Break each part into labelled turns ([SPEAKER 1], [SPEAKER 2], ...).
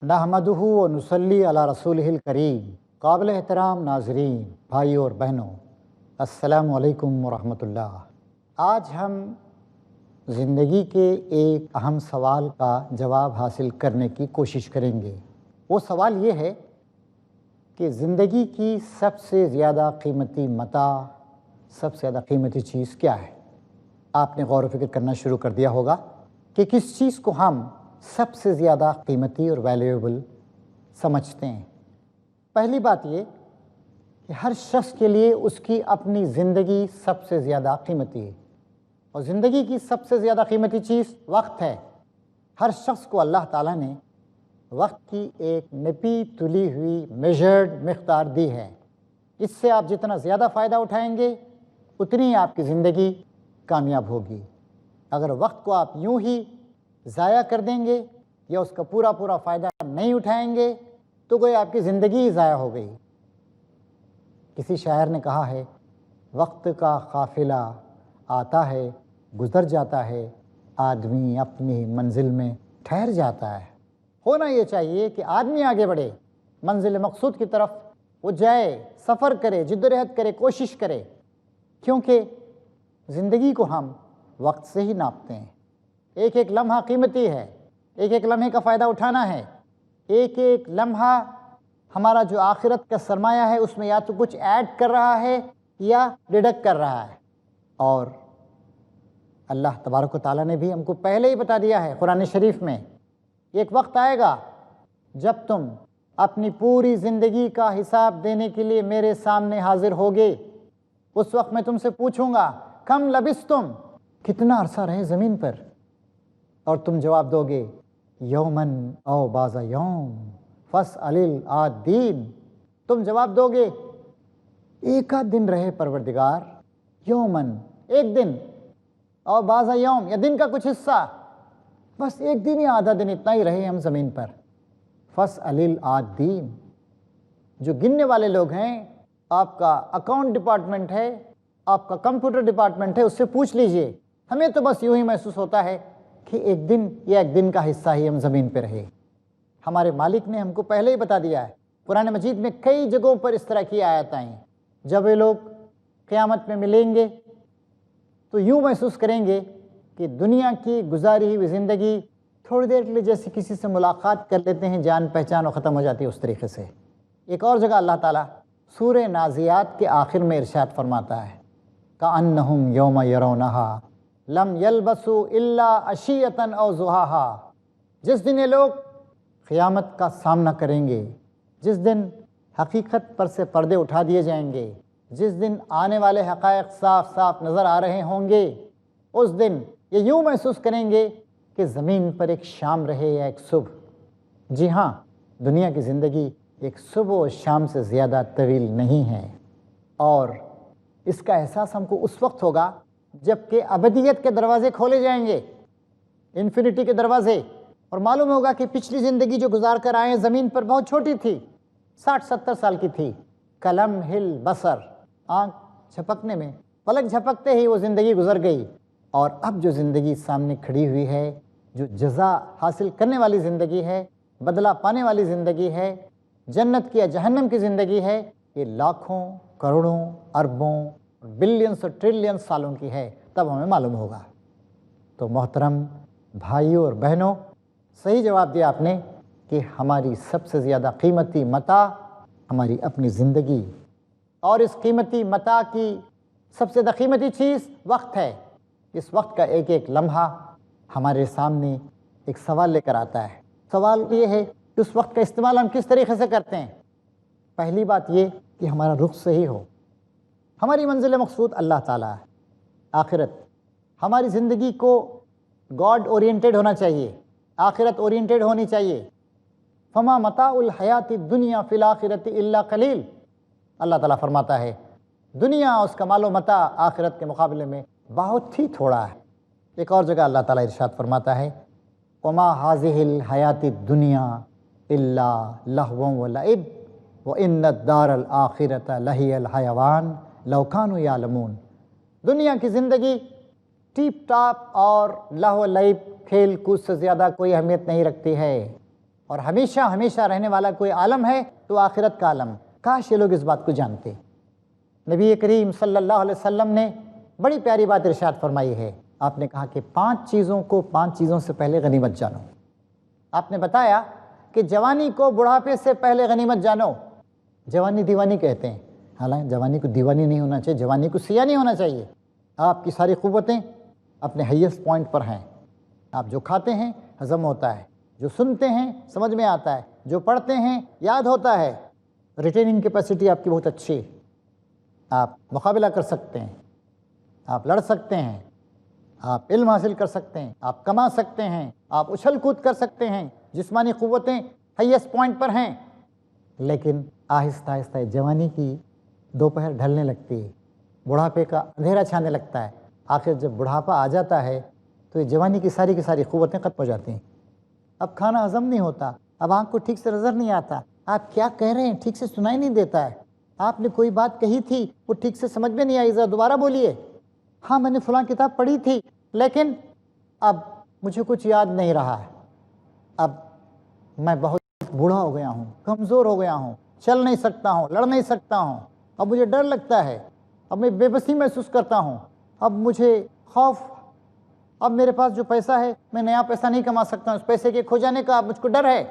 [SPEAKER 1] نحمدہ و نصلی علی رسولہ الکریم۔ قابل احترام ناظرین، بھائیوں اور بہنوں، السلام علیکم ورحمۃ اللہ۔ آج ہم زندگی کے ایک اہم سوال کا جواب حاصل کرنے کی کوشش کریں گے۔ وہ سوال یہ ہے کہ زندگی کی سب سے زیادہ قیمتی متاع، سب سے زیادہ قیمتی چیز کیا ہے؟ آپ نے غور و فکر کرنا شروع کر دیا ہوگا کہ کس چیز کو ہم سب سے زیادہ قیمتی اور ویلیویبل سمجھتے ہیں۔ پہلی بات یہ کہ ہر شخص کے لیے اس کی اپنی زندگی سب سے زیادہ قیمتی ہے، اور زندگی کی سب سے زیادہ قیمتی چیز وقت ہے۔ ہر شخص کو اللہ تعالیٰ نے وقت کی ایک نپی تلی ہوئی میجرڈ مقدار دی ہے۔ اس سے آپ جتنا زیادہ فائدہ اٹھائیں گے اتنی آپ کی زندگی کامیاب ہوگی۔ اگر وقت کو آپ یوں ہی ضائع کر دیں گے یا اس کا پورا فائدہ نہیں اٹھائیں گے تو گویا آپ کی زندگی ہی ضائع ہو گئی۔ کسی شاعر نے کہا ہے، وقت کا قافلہ آتا ہے گزر جاتا ہے، آدمی اپنی منزل میں ٹھہر جاتا ہے۔ ہونا یہ چاہیے کہ آدمی آگے بڑھے، منزل مقصود کی طرف وہ جائے، سفر کرے، جدوجہد کرے، کوشش کرے، کیونکہ زندگی کو ہم وقت سے ہی ناپتے ہیں۔ ایک ایک لمحہ قیمتی ہے، ایک ایک لمحے کا فائدہ اٹھانا ہے۔ ایک ایک لمحہ ہمارا جو آخرت کا سرمایہ ہے اس میں یا تو کچھ ایڈ کر رہا ہے یا ڈڈکٹ کر رہا ہے۔ اور اللہ تبارک و تعالیٰ نے بھی ہم کو پہلے ہی بتا دیا ہے قرآن شریف میں، ایک وقت آئے گا جب تم اپنی پوری زندگی کا حساب دینے کے لیے میرے سامنے حاضر ہوگے۔ اس وقت میں تم سے پوچھوں گا، کم لبثتم، کتنا عرصہ رہے زمین پر؟ اور تم جواب دو گے، یومن او بعض یوم فاسأل العادین۔ تم جواب دو گے، ایک آدھ دن رہے پروردگار، یومن ایک دن، او بعض یوم یا دن کا کچھ حصہ، بس ایک دن یا آدھا دن اتنا ہی رہے ہم زمین پر۔ فاسأل العادین، جو گننے والے لوگ ہیں، آپ کا اکاؤنٹ ڈپارٹمنٹ ہے، آپ کا کمپیوٹر ڈپارٹمنٹ ہے، اس سے پوچھ لیجئے۔ ہمیں تو بس یوں ہی محسوس ہوتا ہے کہ ایک دن یا ایک دن کا حصہ ہی ہم زمین پہ رہے۔ ہمارے مالک نے ہم کو پہلے ہی بتا دیا ہے، قرآن مجید میں کئی جگہوں پر اس طرح کی آیات آئیں۔ جب یہ لوگ قیامت میں ملیں گے تو یوں محسوس کریں گے کہ دنیا کی گزاری ہوئی زندگی تھوڑی دیر کے لیے جیسے کسی سے ملاقات کر لیتے ہیں، جان پہچان اور ختم ہو جاتی ہے، اس طریقے سے۔ ایک اور جگہ اللہ تعالیٰ سورہ نازیات کے آخر میں ارشاد فرماتا ہے، کأنہم یوم یرونہا لم یلبسوا الا عشیۃ او ضحاہا۔ جس دن یہ لوگ قیامت کا سامنا کریں گے، جس دن حقیقت پر سے پردے اٹھا دیے جائیں گے، جس دن آنے والے حقائق صاف صاف نظر آ رہے ہوں گے، اس دن یہ یوں محسوس کریں گے کہ زمین پر ایک شام رہے یا ایک صبح۔ جی ہاں، دنیا کی زندگی ایک صبح و شام سے زیادہ طویل نہیں ہے، اور اس کا احساس ہم کو اس وقت ہوگا جب کہ ابدیت کے دروازے کھولے جائیں گے، انفینٹی کے دروازے، اور معلوم ہوگا کہ پچھلی زندگی جو گزار کر آئے زمین پر بہت چھوٹی تھی، 60-70 سال کی تھی۔ کلمح البصر، آنکھ جھپکنے میں، پلک جھپکتے ہی وہ زندگی گزر گئی، اور اب جو زندگی سامنے کھڑی ہوئی ہے، جو جزا حاصل کرنے والی زندگی ہے، بدلہ پانے والی زندگی ہے، جنت کی یا جہنم کی زندگی ہے، یہ لاکھوں، کروڑوں، اربوں، بلینز اور ٹریلین سالوں کی ہے، تب ہمیں معلوم ہوگا۔ تو محترم بھائیوں اور بہنوں، صحیح جواب دیا آپ نے کہ ہماری سب سے زیادہ قیمتی متاع ہماری اپنی زندگی، اور اس قیمتی متاع کی سب سے زیادہ قیمتی چیز وقت ہے۔ اس وقت کا ایک ایک لمحہ ہمارے سامنے ایک سوال لے کر آتا ہے۔ سوال یہ ہے کہ اس وقت کا استعمال ہم کس طریقے سے کرتے ہیں۔ پہلی بات یہ کہ ہمارا رخ صحیح ہو۔ ہماری منزل مقصود اللہ تعالیٰ ہے، آخرت۔ ہماری زندگی کو گاڈ اورینٹیڈ ہونا چاہیے، آخرت اورینٹیڈ ہونی چاہیے۔ فما متاع الحیات الدنیا فی الآخرۃ الا قلیل، اللہ تعالیٰ فرماتا ہے دنیا اس کا مال و متاع آخرت کے مقابلے میں بہت ہی تھوڑا ہے۔ ایک اور جگہ اللہ تعالیٰ ارشاد فرماتا ہے، وما هذه الحیات الدنیا الا لہو ولعب وان الدار الآخرۃ لہی الحیوان لو کانوا یعلمون۔ دنیا کی زندگی ٹیپ ٹاپ اور لہو و لعب، کھیل کود سے زیادہ کوئی اہمیت نہیں رکھتی ہے، اور ہمیشہ ہمیشہ رہنے والا کوئی عالم ہے تو آخرت کا عالم۔ کاش یہ لوگ اس بات کو جانتے۔ نبی کریم صلی اللہ علیہ وسلم نے بڑی پیاری بات ارشاد فرمائی ہے۔ آپ نے کہا کہ 5 چیزوں سے پہلے غنیمت جانو۔ آپ نے بتایا کہ جوانی کو بڑھاپے سے پہلے غنیمت جانو۔ جوانی دیوانی کہتے ہیں، حالانکہ جوانی کو دیوانی نہیں ہونا چاہیے، جوانی کو سیاہ نہیں ہونا چاہیے۔ آپ کی ساری قوتیں اپنے ہائیسٹ پوائنٹ پر ہیں۔ آپ جو کھاتے ہیں ہضم ہوتا ہے، جو سنتے ہیں سمجھ میں آتا ہے، جو پڑھتے ہیں یاد ہوتا ہے، ریٹیننگ کیپیسٹی آپ کی بہت اچھی ہے، آپ مقابلہ کر سکتے ہیں، آپ لڑ سکتے ہیں، آپ علم حاصل کر سکتے ہیں، آپ کما سکتے ہیں، آپ اچھل کود کر سکتے ہیں، جسمانی قوتیں ہائیسٹ پوائنٹ پر ہیں۔ لیکن آہستہ آہستہ جوانی کی دوپہر ڈھلنے لگتی ہے، بڑھاپے کا اندھیرا چھانے لگتا ہے۔ آخر جب بڑھاپا آ جاتا ہے تو یہ جوانی کی ساری قوتیں ختم ہو جاتی ہیں۔ اب کھانا ہضم نہیں ہوتا، اب آنکھ کو ٹھیک سے نظر نہیں آتا، آپ کیا کہہ رہے ہیں ٹھیک سے سنائی نہیں دیتا ہے، آپ نے کوئی بات کہی تھی وہ ٹھیک سے سمجھ میں نہیں آئی، ذرا دوبارہ بولیے۔ ہاں میں نے فلاں کتاب پڑھی تھی لیکن اب مجھے کچھ یاد نہیں رہا ہے، اب میں بہت بوڑھا ہو گیا ہوں، کمزور ہو گیا ہوں، چل نہیں سکتا ہوں، لڑ نہیں سکتا ہوں، اب مجھے ڈر لگتا ہے، اب میں بے بسی محسوس کرتا ہوں، اب مجھے خوف، اب میرے پاس جو پیسہ ہے میں نیا پیسہ نہیں کما سکتا ہوں، اس پیسے کے کھو جانے کا اب مجھ کو ڈر ہے۔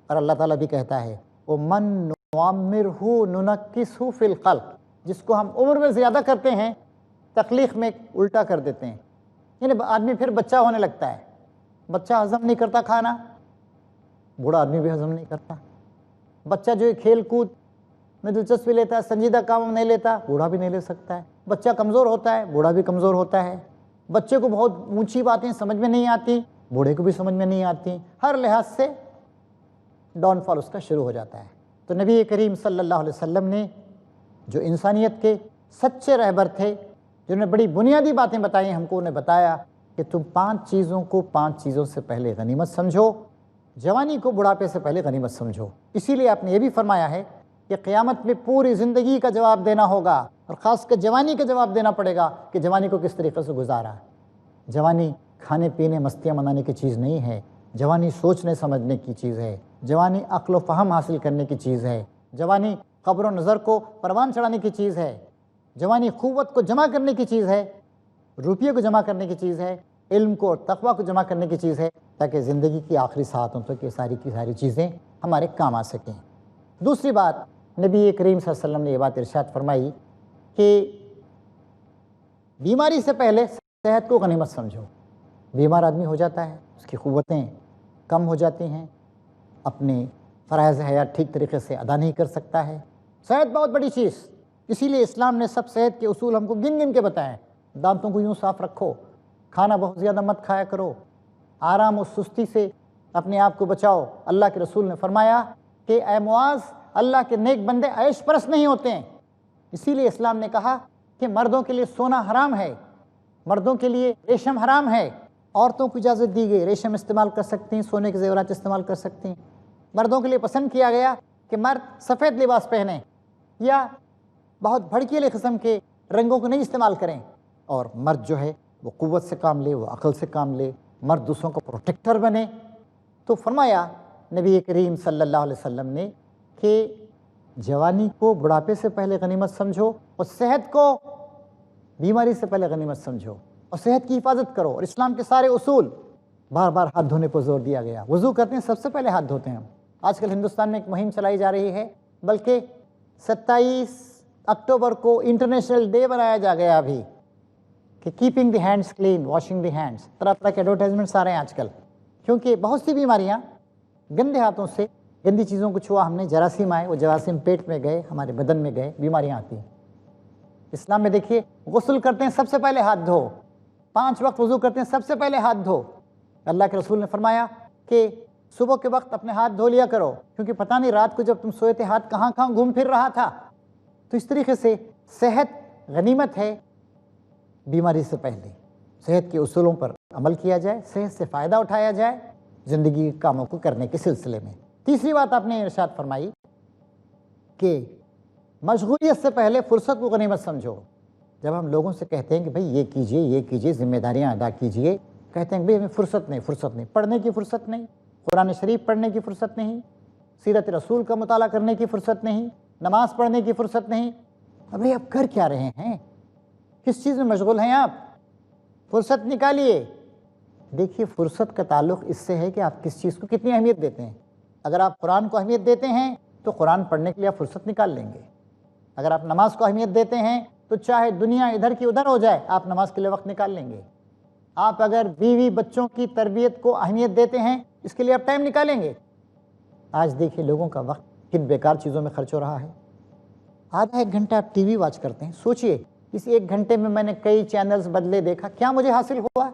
[SPEAKER 1] اور اللہ تعالیٰ بھی کہتا ہے وَمَن نُعَمِّرْهُ نُنَكِّسْهُ فِي الْخَلْقِ، جس کو ہم عمر میں زیادہ کرتے ہیں تخلیق میں الٹا کر دیتے ہیں، یعنی آدمی پھر بچہ ہونے لگتا ہے، بچہ ہضم نہیں کرتا کھانا، بوڑھا آدمی بھی ہضم نہیں کرتا۔ بچہ جو کھیل کود میں دلچسپی لیتا ہے، سنجیدہ کام نہیں لیتا، بوڑھا بھی نہیں لے سکتا ہے۔ بچہ کمزور ہوتا ہے، بوڑھا بھی کمزور ہوتا ہے۔ بچے کو بہت اونچی باتیں سمجھ میں نہیں آتی، بوڑھے کو بھی سمجھ میں نہیں آتی، ہر لحاظ سے ڈاؤن فال اس کا شروع ہو جاتا ہے۔ تو نبی کریم صلی اللہ علیہ وسلم نے جو انسانیت کے سچے رہبر تھے، جنہوں نے بڑی بنیادی باتیں بتائی ہم کو، انہیں بتایا کہ تم 5 چیزوں سے پہلے غنیمت سمجھو، جوانی کو بڑھاپے سے پہلے غنیمت سمجھو۔ اسی لیے آپ نے یہ بھی فرمایا ہے کہ قیامت میں پوری زندگی کا جواب دینا ہوگا، اور خاص کر جوانی کا جواب دینا پڑے گا کہ جوانی کو کس طریقے سے گزارا۔ جوانی کھانے پینے مستیاں منانے کی چیز نہیں ہے، جوانی سوچنے سمجھنے کی چیز ہے، جوانی عقل و فہم حاصل کرنے کی چیز ہے، جوانی قبر و نظر کو پروان چڑھانے کی چیز ہے، جوانی قوت کو جمع کرنے کی چیز ہے، روپیے کو جمع کرنے کی چیز ہے، علم کو اور تقوی کو جمع کرنے کی چیز ہے، تاکہ زندگی کی آخری ساعتوں تک یہ ساری چیزیں ہمارے کام آ سکیں۔ دوسری بات، نبی کریم صلی اللہ علیہ وسلم نے یہ بات ارشاد فرمائی کہ بیماری سے پہلے صحت کو غنیمت سمجھو۔ بیمار آدمی ہو جاتا ہے، اس کی قوتیں کم ہو جاتی ہیں، اپنے فرائض حیات ٹھیک طریقے سے ادا نہیں کر سکتا ہے۔ صحت بہت بڑی چیز، اسی لیے اسلام نے سب صحت کے اصول ہم کو گن گن کے بتائے ہیں۔ دانتوں کو یوں صاف رکھو، کھانا بہت زیادہ مت کھایا کرو، آرام و سستی سے اپنے آپ کو بچاؤ۔ اللہ کے رسول نے فرمایا کہ اے معاذ، اللہ کے نیک بندے عیش پرست نہیں ہوتے ہیں۔ اسی لیے اسلام نے کہا کہ مردوں کے لیے سونا حرام ہے، مردوں کے لیے ریشم حرام ہے، عورتوں کو اجازت دی گئی ریشم استعمال کر سکتی ہیں، سونے کے زیورات استعمال کر سکتی ہیں۔ مردوں کے لیے پسند کیا گیا کہ مرد سفید لباس پہنیں یا بہت بھڑکیلے قسم کے رنگوں کو نہیں استعمال کریں، اور مرد جو ہے وہ قوت سے کام لے، وہ عقل سے کام لے، مرد دوسروں کا پروٹیکٹر بنے۔ تو فرمایا نبی کریم صلی اللہ علیہ وسلم نے کہ جوانی کو بڑھاپے سے پہلے غنیمت سمجھو، اور صحت کو بیماری سے پہلے غنیمت سمجھو، اور صحت کی حفاظت کرو۔ اور اسلام کے سارے اصول، بار بار ہاتھ دھونے پر زور دیا گیا۔ وضو کرتے ہیں سب سے پہلے ہاتھ دھوتے ہیں ہم۔ آج کل ہندوستان میں ایک مہم چلائی جا رہی ہے، بلکہ 27 اکتوبر کو انٹرنیشنل ڈے بنایا جا گیا ابھی، کہ keeping the hands clean, washing the hands. طرح طرح کے ایڈورٹائزمنٹس آ رہے ہیں آج کل، کیونکہ بہت سی بیماریاں گندے ہاتھوں سے، گندی چیزوں کو چھوا ہم نے، جراثیم آئے، وہ جراثیم پیٹ میں گئے، ہمارے بدن میں گئے، بیماریاں آتی ہیں۔ اسلام میں دیکھیے، غسل کرتے ہیں سب سے پہلے ہاتھ دھو، 5 وقت وضو کرتے ہیں سب سے پہلے ہاتھ دھو۔ اللہ کے رسول نے فرمایا کہ صبح کے وقت اپنے ہاتھ دھو لیا کرو، کیونکہ پتہ نہیں رات کو جب تم سوئے تھے ہاتھ کہاں کہاں گھوم پھر رہا تھا۔ تو اس طریقے سے صحت غنیمت ہے، بیماری سے پہلے صحت کے اصولوں پر عمل کیا جائے، صحت سے فائدہ اٹھایا جائے زندگی کے کاموں کو کرنے کے سلسلے میں۔ تیسری بات آپ نے ارشاد فرمائی کہ مشغولیت سے پہلے فرصت کو غنیمت سمجھو۔ جب ہم لوگوں سے کہتے ہیں کہ بھئی یہ کیجئے، یہ کیجئے، ذمہ داریاں ادا کیجئے، کہتے ہیں کہ بھئی ہمیں فرصت نہیں، پڑھنے کی فرصت نہیں، قرآن شریف پڑھنے کی فرصت نہیں، سیرت رسول کا مطالعہ کرنے کی فرصت نہیں، نماز پڑھنے کی فرصت نہیں۔ ابھی آپ کر کیا رہے ہیں؟ کس چیز میں مشغول ہیں آپ؟ فرصت نکالیے۔ دیکھیے، فرصت کا تعلق اس سے ہے کہ آپ کس چیز کو کتنی اہمیت دیتے ہیں۔ اگر آپ قرآن کو اہمیت دیتے ہیں تو قرآن پڑھنے کے لیے آپ فرصت نکال لیں گے۔ اگر آپ نماز کو اہمیت دیتے ہیں تو چاہے دنیا ادھر کی ادھر ہو جائے، آپ نماز کے لیے وقت نکال لیں گے۔ آپ اگر بیوی بچوں کی تربیت کو اہمیت دیتے ہیں، اس کے لیے آپ ٹائم نکالیں گے۔ آج دیکھیے لوگوں کا وقت کن بیکار چیزوں میں خرچ ہو رہا ہے۔ آدھا ایک گھنٹہ آپ ٹی وی واچ کرتے ہیں، سوچئے اس ایک گھنٹے میں نے کئی چینلز بدلے دیکھا، کیا مجھے حاصل ہوا؟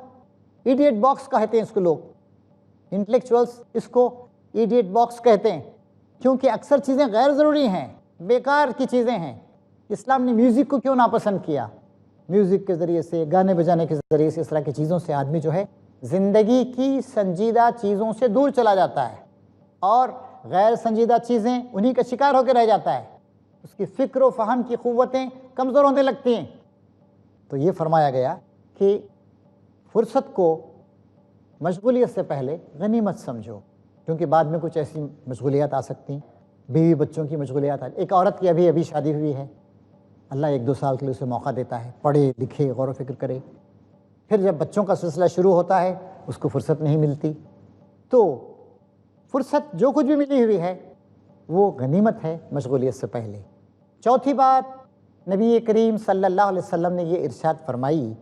[SPEAKER 1] ایڈیٹ باکس کہتے ہیں اس کو لوگ، انٹلیکچوئلس اس کو ایڈیٹ باکس کہتے ہیں، کیونکہ اکثر چیزیں غیر ضروری ہیں، بیکار کی چیزیں ہیں۔ اسلام نے میوزک کو کیوں ناپسند کیا؟ میوزک کے ذریعے سے، گانے بجانے کے ذریعے سے، اس طرح کی چیزوں سے آدمی جو ہے زندگی کی سنجیدہ چیزوں سے دور چلا جاتا ہے اور غیر سنجیدہ چیزیں انہی کا شکار ہو کے رہ جاتا ہے، اس کی فکر و فہم کی قوتیں کمزور ہونے لگتی ہیں۔ تو یہ فرمایا گیا کہ فرصت کو مشغولیت سے پہلے غنیمت سمجھو، کیونکہ بعد میں کچھ ایسی مشغولیات آ سکتی ہیں، بیوی بچوں کی مشغولیات ایک عورت کی ابھی شادی ہوئی ہے، اللہ 1-2 سال کے لیے اسے موقع دیتا ہے، پڑھے لکھے، غور و فکر کرے، پھر جب بچوں کا سلسلہ شروع ہوتا ہے اس کو فرصت نہیں ملتی۔ تو فرصت جو کچھ بھی ملی ہوئی ہے وہ غنیمت ہے مشغولیت سے پہلے۔ چوتھی بات، نبی کریم صلی اللہ علیہ وسلم نے یہ ارشاد فرمائی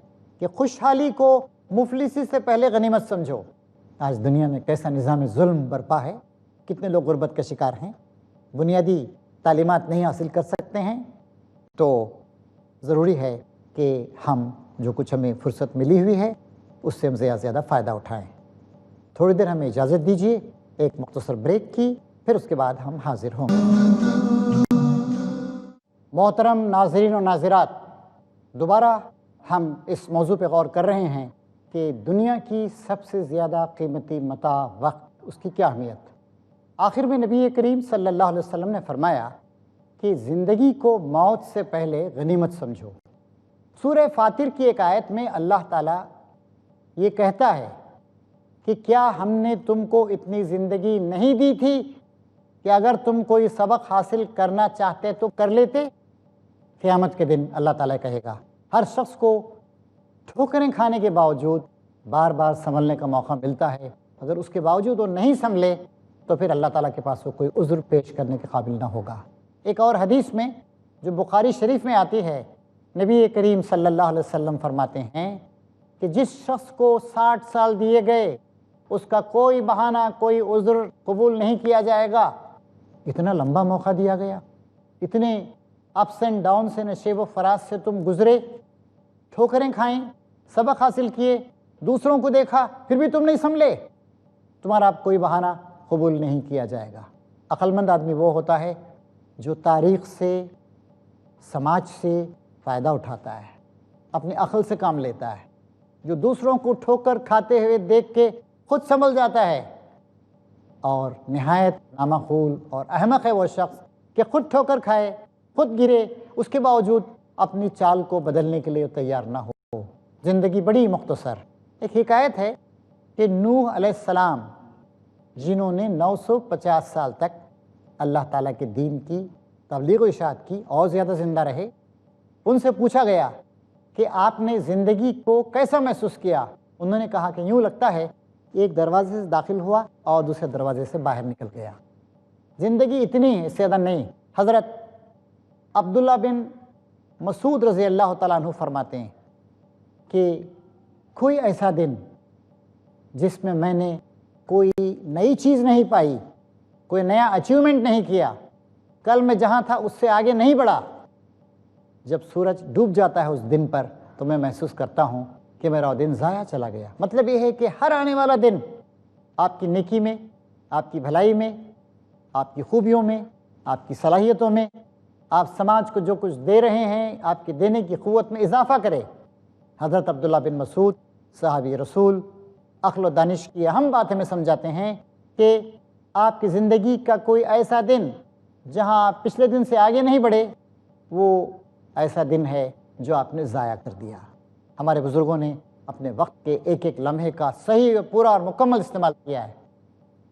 [SPEAKER 1] کہ خوشحالی کو مفلسی سے پہلے غنیمت سمجھو۔ آج دنیا میں کیسا نظام ظلم برپا ہے، کتنے لوگ غربت کا شکار ہیں، بنیادی تعلیمات نہیں حاصل کر سکتے ہیں۔ تو ضروری ہے کہ ہم جو کچھ ہمیں فرصت ملی ہوئی ہے اس سے ہم زیادہ سے زیادہ فائدہ اٹھائیں۔ تھوڑی دیر ہمیں اجازت دیجیے ایک مختصر بریک کی، پھر اس کے بعد ہم حاضر ہوں گے۔ محترم ناظرین و ناظرات، دوبارہ ہم اس موضوع پہ غور کر رہے ہیں کہ دنیا کی سب سے زیادہ قیمتی متاع وقت، اس کی کیا اہمیت۔ آخر میں نبی کریم صلی اللہ علیہ وسلم نے فرمایا کہ زندگی کو موت سے پہلے غنیمت سمجھو۔ سورہ فاطر کی ایک آیت میں اللہ تعالیٰ یہ کہتا ہے کہ کیا ہم نے تم کو اتنی زندگی نہیں دی تھی کہ اگر تم کوئی سبق حاصل کرنا چاہتے تو کر لیتے؟ قیامت کے دن اللہ تعالیٰ کہے گا، ہر شخص کو ٹھوکریں کھانے کے باوجود بار بار سنبھلنے کا موقع ملتا ہے، اگر اس کے باوجود وہ نہیں سنبھلے تو پھر اللہ تعالیٰ کے پاس وہ کوئی عذر پیش کرنے کے قابل نہ ہوگا۔ ایک اور حدیث میں جو بخاری شریف میں آتی ہے، نبی کریم صلی اللہ علیہ وسلم فرماتے ہیں کہ جس شخص کو 60 سال دیے گئے اس کا کوئی بہانہ، کوئی عذر قبول نہیں کیا جائے گا۔ اتنا لمبا موقع دیا گیا، اتنے اپس اینڈ ڈاؤن سے، نشیب و فراز سے تم گزرے، ٹھوکریں کھائیں، سبق حاصل کیے، دوسروں کو دیکھا، پھر بھی تم نہیں سنبھلے، تمہارا کوئی بہانہ قبول نہیں کیا جائے گا۔ عقل مند آدمی وہ ہوتا ہے جو تاریخ سے، سماج سے فائدہ اٹھاتا ہے، اپنی عقل سے کام لیتا ہے، جو دوسروں کو ٹھوکر کھاتے ہوئے دیکھ کے خود سنبھل جاتا ہے۔ اور نہایت نامعقول اور احمق ہے وہ شخص کہ خود ٹھوکر کھائے، خود گرے، اس کے باوجود اپنی چال کو بدلنے کے لیے تیار نہ ہو۔ زندگی بڑی مختصر۔ ایک حکایت ہے کہ نوح علیہ السلام، جنہوں نے 950 سال تک اللہ تعالیٰ کے دین کی تبلیغ و اشاعت کی اور زیادہ زندہ رہے، ان سے پوچھا گیا کہ آپ نے زندگی کو کیسا محسوس کیا؟ انہوں نے کہا کہ یوں لگتا ہے ایک دروازے سے داخل ہوا اور دوسرے دروازے سے باہر نکل گیا۔ زندگی اتنی ہے، اس سے زیادہ نہیں۔ حضرت عبداللہ بن مسعود رضی اللہ تعالیٰ عنہ فرماتے ہیں کہ کوئی ایسا دن جس میں نے کوئی نئی چیز نہیں پائی، کوئی نیا اچیومنٹ نہیں کیا، کل میں جہاں تھا اس سے آگے نہیں بڑھا، جب سورج ڈوب جاتا ہے اس دن پر تو میں محسوس کرتا ہوں کہ میرا دن ضائع چلا گیا۔ مطلب یہ ہے کہ ہر آنے والا دن آپ کی نیکی میں، آپ کی بھلائی میں، آپ کی خوبیوں میں، آپ کی صلاحیتوں میں، آپ سماج کو جو کچھ دے رہے ہیں، آپ کی دینے کی قوت میں اضافہ کرے۔ حضرت عبداللہ بن مسعود صحابی رسول عقل و دانش کی اہم بات ہمیں سمجھاتے ہیں کہ آپ کی زندگی کا کوئی ایسا دن جہاں آپ پچھلے دن سے آگے نہیں بڑھے، وہ ایسا دن ہے جو آپ نے ضائع کر دیا۔ ہمارے بزرگوں نے اپنے وقت کے ایک ایک لمحے کا صحیح، پورا اور مکمل استعمال کیا ہے۔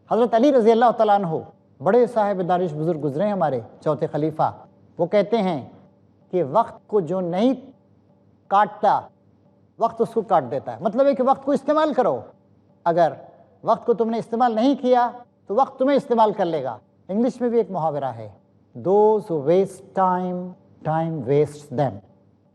[SPEAKER 1] حضرت علی رضی اللہ تعالیٰ عنہ بڑے صاحب دانش بزرگ گزرے ہیں ہمارے چوتھے خلیفہ، وہ کہتے ہیں کہ وقت کو جو نہیں کاٹتا وقت اس کو کاٹ دیتا ہے۔ مطلب ہے کہ وقت کو استعمال کرو، اگر وقت کو تم نے استعمال نہیں کیا تو وقت تمہیں استعمال کر لے گا۔ انگلش میں بھی ایک محاورہ ہے، those who waste time, time wastes them۔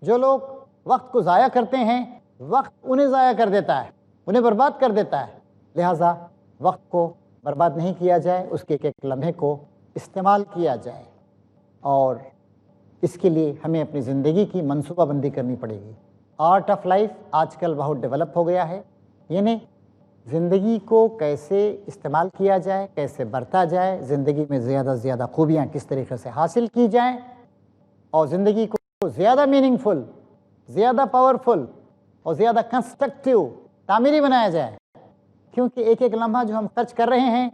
[SPEAKER 1] جو لوگ وقت کو ضائع کرتے ہیں وقت انہیں ضائع کر دیتا ہے، انہیں برباد کر دیتا ہے۔ لہٰذا وقت کو برباد نہیں کیا جائے، اس کے ایک ایک لمحے کو استعمال کیا جائے، اور اس کے لیے ہمیں اپنی زندگی کی منصوبہ بندی کرنی پڑے گی۔ آرٹ آف لائف آج کل بہت ڈیولپ ہو گیا ہے، یعنی زندگی کو کیسے استعمال کیا جائے، کیسے برتا جائے، زندگی میں زیادہ سے زیادہ خوبیاں کس طریقے سے حاصل کی جائیں، اور زندگی کو زیادہ میننگ فل، زیادہ پاورفل اور زیادہ کنسٹرکٹیو تعمیری بنایا جائے۔ کیونکہ ایک ایک لمحہ جو ہم خرچ کر رہے ہیں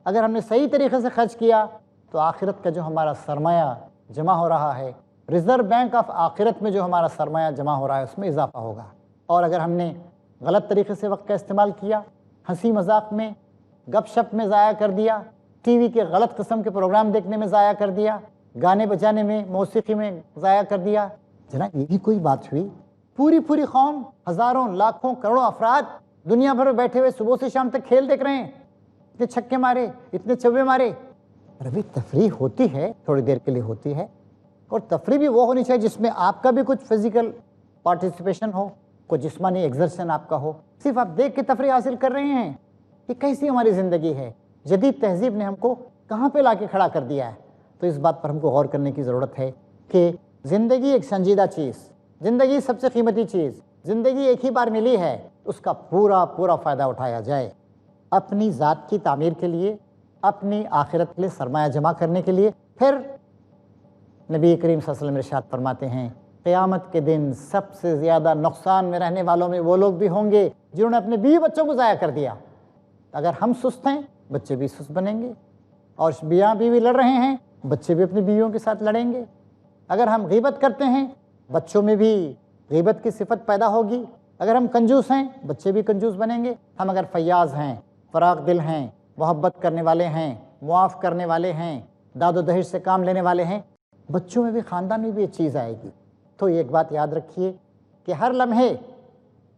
[SPEAKER 1] اگر ہم نے صحیح طریقے سے خرچ کیا تو آخرت کا جو ہمارا سرمایہ جمع ہو رہا ہے، ریزرو بینک آف آخرت میں جو ہمارا سرمایہ جمع ہو رہا ہے اس میں اضافہ ہوگا۔ اور اگر ہم نے غلط طریقے سے وقت کا استعمال کیا، ہنسی مذاق میں، گپ شپ میں ضائع کر دیا، ٹی وی کے غلط قسم کے پروگرام دیکھنے میں ضائع کر دیا، گانے بجانے میں، موسیقی میں ضائع کر دیا، جناب یہ بھی کوئی بات ہوئی؟ پوری قوم، ہزاروں لاکھوں کروڑوں افراد دنیا بھر میں بیٹھے ہوئے صبح سے شام تک کھیل دیکھ رہے ہیں، اتنے چھکے مارے، اتنے چوبے مارے۔ ابھی تفریح ہوتی ہے، تھوڑی دیر کے لیے ہوتی ہے، اور تفریح بھی وہ ہونی چاہیے جس میں آپ کا بھی کچھ فزیکل پارٹیسپیشن ہو، کوئی جسمانی ایگزرشن آپ کا ہو۔ صرف آپ دیکھ کے تفریح حاصل کر رہے ہیں، یہ کیسی ہماری زندگی ہے؟ جدید تہذیب نے ہم کو کہاں پہ لا کے کھڑا کر دیا ہے؟ تو اس بات پر ہم کو غور کرنے کی ضرورت ہے کہ زندگی ایک سنجیدہ چیز، زندگی سب سے قیمتی چیز، زندگی ایک ہی بار ملی ہے، اس کا پورا فائدہ اٹھایا جائے، اپنی ذات کی تعمیر کے لیے، اپنی آخرت کے لیے سرمایہ جمع کرنے کے لیے۔ پھر نبی کریم صلی اللہ علیہ وسلم ارشاد فرماتے ہیں قیامت کے دن سب سے زیادہ نقصان میں رہنے والوں میں وہ لوگ بھی ہوں گے جنہوں نے اپنے بیوی بچوں کو ضائع کر دیا۔ اگر ہم سست ہیں بچے بھی سست بنیں گے، اور بیاں بیوی لڑ رہے ہیں بچے بھی اپنی بیویوں کے ساتھ لڑیں گے۔ اگر ہم غیبت کرتے ہیں بچوں میں بھی غیبت کی صفت پیدا ہوگی۔ اگر ہم کنجوس ہیں بچے بھی کنجوس بنیں گے۔ ہم اگر فیاض ہیں، فراغ دل ہیں، محبت کرنے والے ہیں، معاف کرنے والے ہیں، داد و دہیج سے کام لینے والے ہیں، بچوں میں بھی، خاندان میں بھی یہ چیز آئے گی۔ تو ایک بات یاد رکھیے کہ ہر لمحے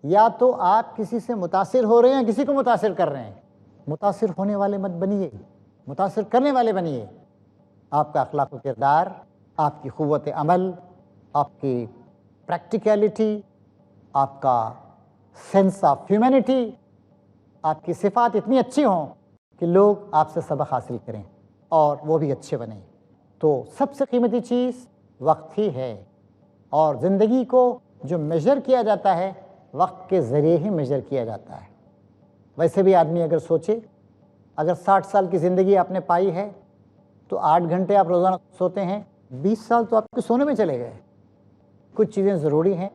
[SPEAKER 1] یا تو آپ کسی سے متاثر ہو رہے ہیں، کسی کو متاثر کر رہے ہیں۔ متاثر ہونے والے مت بنیے، متاثر کرنے والے بنیے۔ آپ کا اخلاق و کردار، آپ کی قوت عمل، آپ کی پریکٹیکلٹی، آپ کا سینس آف ہیومینٹی، آپ کی صفات اتنی اچھی ہوں کہ لوگ آپ سے سبق حاصل کریں اور وہ بھی اچھے بنیں۔ تو سب سے قیمتی چیز وقت ہی ہے، اور زندگی کو جو میجر کیا جاتا ہے وقت کے ذریعے ہی میجر کیا جاتا ہے۔ ویسے بھی آدمی اگر سوچے، اگر 60 سال کی زندگی آپ نے پائی ہے تو 8 گھنٹے آپ روزانہ سوتے ہیں، 20 سال تو آپ کے سونے میں چلے گئے۔ کچھ چیزیں ضروری ہیں،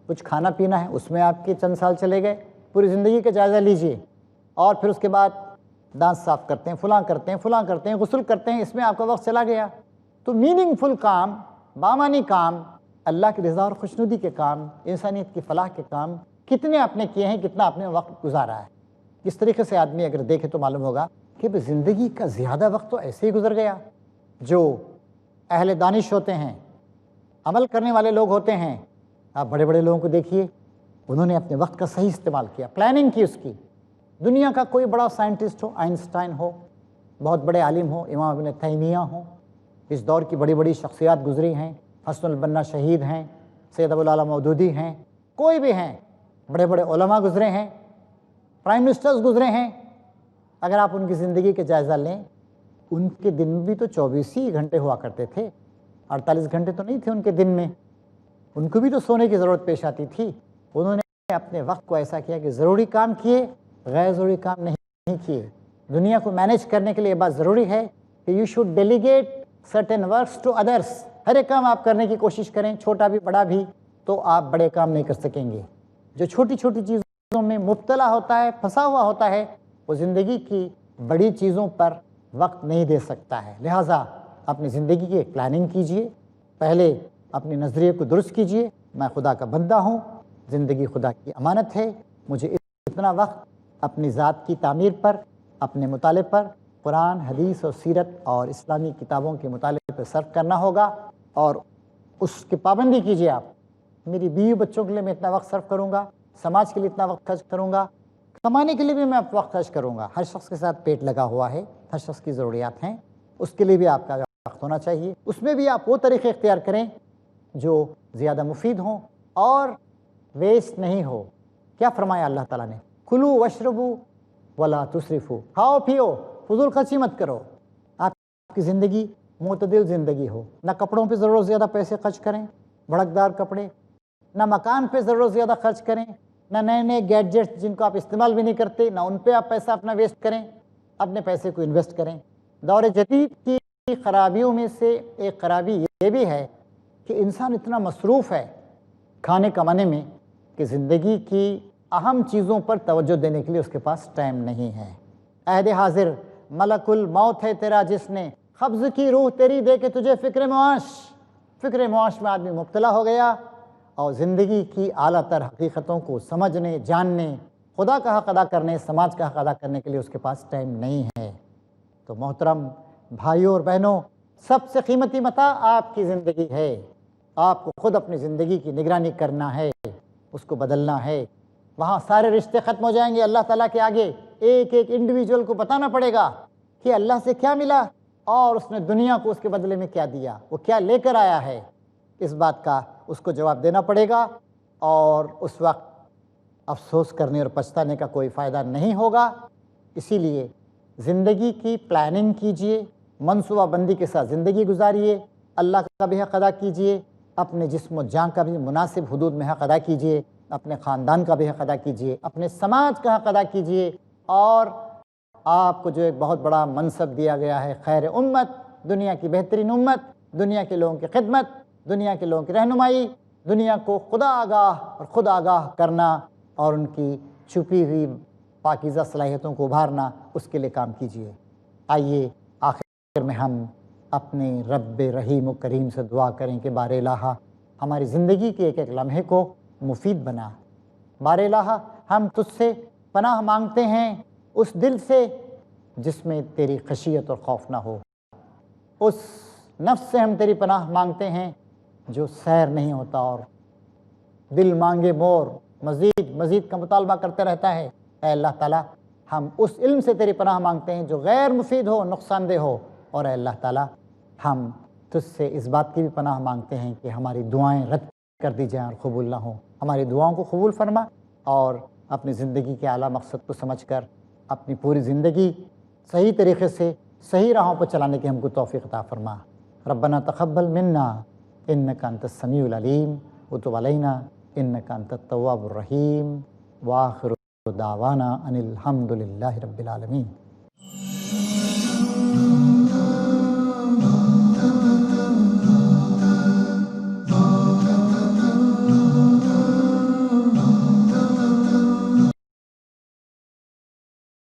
[SPEAKER 1] کچھ کھانا پینا ہے، اس میں آپ کے چند سال چلے گئے۔ پوری زندگی کا جائزہ لیجئے، اور پھر اس کے بعد دانت صاف کرتے ہیں، فلاں کرتے ہیں، غسل کرتے ہیں، اس میں آپ کا وقت چلا گیا۔ تو میننگ فل کام، بامانی کام، اللہ کی رضا اور خوشنودی کے کام، انسانیت کی فلاح کے کام کتنے آپ نے کیے ہیں، کتنا آپ نے وقت گزارا ہے۔ اس طریقے سے آدمی اگر دیکھے تو معلوم ہوگا کہ زندگی کا زیادہ وقت تو ایسے ہی گزر گیا۔ جو اہل دانش ہوتے ہیں، عمل کرنے والے لوگ ہوتے ہیں، آپ بڑے بڑے لوگوں کو دیکھیے، انہوں نے اپنے وقت کا صحیح استعمال کیا، پلاننگ کی اس کی۔ دنیا کا کوئی بڑا سائنٹسٹ ہو، آئنسٹائن ہو، بہت بڑے عالم ہو، امام ابن تیمیہ ہوں، اس دور کی بڑی بڑی شخصیات گزری ہیں، حسن البنا شہید ہیں، سید ابو العلا مودودی ہیں، کوئی بھی ہیں، بڑے بڑے علماء گزرے ہیں، پرائم منسٹرز گزرے ہیں۔ اگر آپ ان کی زندگی کے جائزہ لیں، ان کے دن بھی تو 24 ہی گھنٹے ہوا کرتے تھے، 48 گھنٹے تو نہیں تھے ان کے دن میں، ان کو بھی تو سونے کی ضرورت پیش آتی تھی۔ انہوں نے اپنے وقت کو ایسا کیا کہ ضروری کام کیے، غیر ضروری کام نہیں کیے۔ دنیا کو مینیج کرنے کے لیے یہ بات ضروری ہے کہ you should delegate certain works to others. ہر ایک کام آپ کرنے کی کوشش کریں، چھوٹا بھی بڑا بھی، تو آپ بڑے کام نہیں کر سکیں گے۔ جو چھوٹی چھوٹی چیزوں میں مبتلا ہوتا ہے، پھنسا ہوا ہوتا ہے، وہ زندگی کی بڑی چیزوں پر وقت نہیں دے سکتا ہے۔ لہٰذا اپنی زندگی کی ایک پلاننگ کیجئے، پہلے اپنے نظریے کو درست کیجئے، میں خدا کا بندہ ہوں، زندگی خدا کی امانت ہے، مجھے اتنا وقت اپنی ذات کی تعمیر پر، اپنے مطالعے پر قرآن، حدیث اور سیرت اور اسلامی کتابوں کے مطالعے پر صرف کرنا ہوگا، اور اس کی پابندی کیجیے آپ۔ میری بیوی بچوں کے لیے میں اتنا وقت صرف کروں گا، سماج کے لیے اتنا وقت خرچ کروں گا، کمانے کے لیے بھی میں وقت خرچ کروں گا۔ ہر شخص کے ساتھ پیٹ لگا ہوا ہے، ہر شخص کی ضروریات ہیں، اس کے لیے بھی آپ کا وقت ہونا چاہیے۔ اس میں بھی آپ وہ طریقے اختیار کریں جو زیادہ مفید ہوں اور ویسٹ نہیں ہو۔ کیا فرمایا اللہ تعالیٰ نے؟ کلو واشربو ولا تسرفو، کھاؤ پیو، فضول خرچی مت کرو۔ آپ کی زندگی معتدل زندگی ہو، نہ کپڑوں پہ ضرورت زیادہ پیسے خرچ کریں، بھڑکدار کپڑے، نہ مکان پہ ضرورت زیادہ خرچ کریں، نہ نئے نئے گیڈجٹس جن کو آپ استعمال بھی نہیں کرتے، نہ ان پہ آپ پیسہ اپنا ویسٹ کریں، اپنے پیسے کو انویسٹ کریں۔ دور جدید کی خرابیوں میں سے ایک خرابی یہ بھی ہے کہ انسان اتنا مصروف ہے کھانے کمانے میں کہ زندگی کی اہم چیزوں پر توجہ دینے کے لیے اس کے پاس ٹائم نہیں ہے۔ عہد حاضر ملک الموت ہے تیرا، جس نے قبض کی روح تیری دے کے تجھے فکر معاش میں آدمی مبتلا ہو گیا، اور زندگی کی اعلیٰ تر حقیقتوں کو سمجھنے، جاننے، خدا کا حق ادا کرنے، سماج کا حق ادا کرنے کے لیے اس کے پاس ٹائم نہیں ہے۔ تو محترم بھائیوں اور بہنوں، سب سے قیمتی متاع آپ کی زندگی ہے۔ آپ کو خود اپنی زندگی کی نگرانی کرنا ہے، اس کو بدلنا ہے۔ وہاں سارے رشتے ختم ہو جائیں گے، اللہ تعالیٰ کے آگے ایک ایک انڈیویجول کو بتانا پڑے گا کہ اللہ سے کیا ملا اور اس نے دنیا کو اس کے بدلے میں کیا دیا، وہ کیا لے کر آیا ہے۔ اس بات کا اس کو جواب دینا پڑے گا، اور اس وقت افسوس کرنے اور پچھتانے کا کوئی فائدہ نہیں ہوگا۔ اسی لیے زندگی کی پلاننگ کیجئے، منصوبہ بندی کے ساتھ زندگی گزاریے، اللہ کا بھی حق ادا کیجئے، اپنے جسم و جان کا بھی مناسب حدود میں حق ادا کیجئے، اپنے خاندان کا بھی حق ادا کیجئے، اپنے سماج کا حق ادا کیجئے، اور آپ کو جو ایک بہت بڑا منصب دیا گیا ہے، خیر امت، دنیا کی بہترین امت، دنیا کے لوگوں کی خدمت، دنیا کے لوگوں کی رہنمائی، دنیا کو خدا آگاہ اور خود آگاہ کرنا اور ان کی چھپی ہوئی پاکیزہ صلاحیتوں کو ابھارنا، اس کے لیے کام کیجئے۔ آئیے آخر میں ہم اپنے رب رحیم و کریم سے دعا کریں کہ بار الہ ہماری زندگی کے ایک ایک لمحے کو مفید بنا۔ بار الہ ہم تجھ سے پناہ مانگتے ہیں اس دل سے جس میں تیری خشیت اور خوف نہ ہو، اس نفس سے ہم تیری پناہ مانگتے ہیں جو سیر نہیں ہوتا اور دل مانگے مور مزید کا مطالبہ کرتے رہتا ہے۔ اے اللہ تعالیٰ، ہم اس علم سے تیری پناہ مانگتے ہیں جو غیر مفید ہو، نقصان دہ ہو، اور اے اللہ تعالیٰ ہم تجھ سے اس بات کی بھی پناہ مانگتے ہیں کہ ہماری دعائیں رد کر دی جائیں اور قبول نہ ہوں۔ ہماری دعاؤں کو قبول فرما، اور اپنی زندگی کے اعلیٰ مقصد کو سمجھ کر اپنی پوری زندگی صحیح طریقے سے صحیح راہوں پر چلانے کی ہم کو توفیق عطا فرما۔ ربنا تقبل منا انک انت السمیع العلیم وتب علینا انک انت التواب الرحیم، وآخر دعوانا ان الحمد للہ رب العالمین۔